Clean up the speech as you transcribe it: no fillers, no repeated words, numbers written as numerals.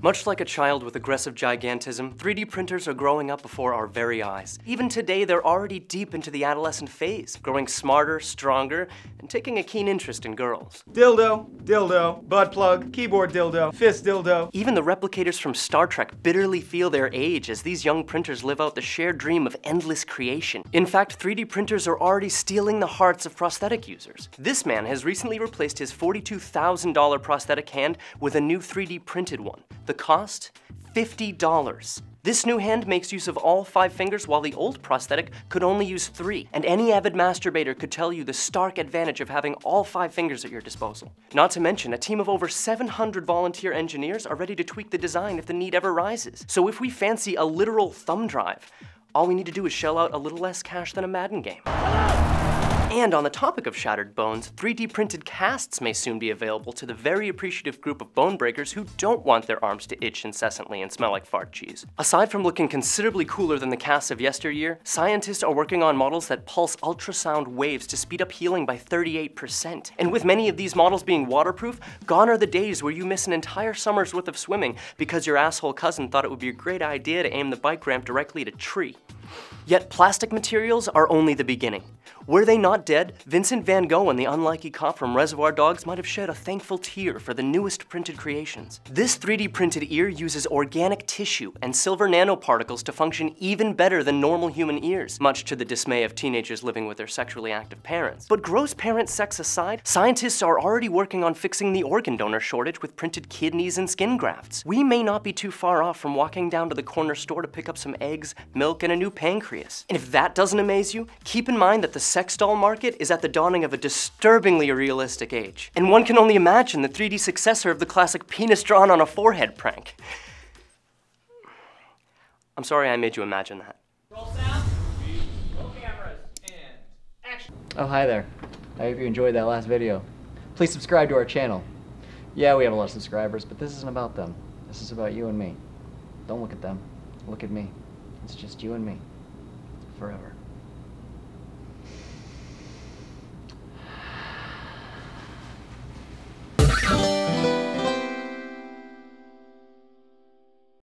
Much like a child with aggressive gigantism, 3D printers are growing up before our very eyes. Even today, they're already deep into the adolescent phase, growing smarter, stronger, and taking a keen interest in girls. Dildo, dildo, butt plug, keyboard dildo, fist dildo. Even the replicators from Star Trek bitterly feel their age as these young printers live out the shared dream of endless creation. In fact, 3D printers are already stealing the hearts of prosthetic users. This man has recently replaced his $42,000 prosthetic hand with a new 3D printed one. The cost? $50. This new hand makes use of all 5 fingers while the old prosthetic could only use 3. And any avid masturbator could tell you the stark advantage of having all 5 fingers at your disposal. Not to mention, a team of over 700 volunteer engineers are ready to tweak the design if the need ever rises. So if we fancy a literal thumb drive, all we need to do is shell out a little less cash than a Madden game. And on the topic of shattered bones, 3D printed casts may soon be available to the very appreciative group of bone breakers who don't want their arms to itch incessantly and smell like fart cheese. Aside from looking considerably cooler than the casts of yesteryear, scientists are working on models that pulse ultrasound waves to speed up healing by 38%. And with many of these models being waterproof, gone are the days where you miss an entire summer's worth of swimming because your asshole cousin thought it would be a great idea to aim the bike ramp directly at a tree. Yet plastic materials are only the beginning. Were they not dead, Vincent van Gogh and the unlikely cop from Reservoir Dogs might have shed a thankful tear for the newest printed creations. This 3D printed ear uses organic tissue and silver nanoparticles to function even better than normal human ears, much to the dismay of teenagers living with their sexually active parents. But gross parent sex aside, scientists are already working on fixing the organ donor shortage with printed kidneys and skin grafts. We may not be too far off from walking down to the corner store to pick up some eggs, milk, and a new pancreas. And if that doesn't amaze you, keep in mind that the sex doll market is at the dawning of a disturbingly realistic age. And one can only imagine the 3D successor of the classic penis drawn on a forehead prank. I'm sorry I made you imagine that. Roll sound, roll cameras, and action. Oh, hi there. I hope you enjoyed that last video. Please subscribe to our channel. Yeah, we have a lot of subscribers, but this isn't about them. This is about you and me. Don't look at them. Look at me. It's just you and me. Forever.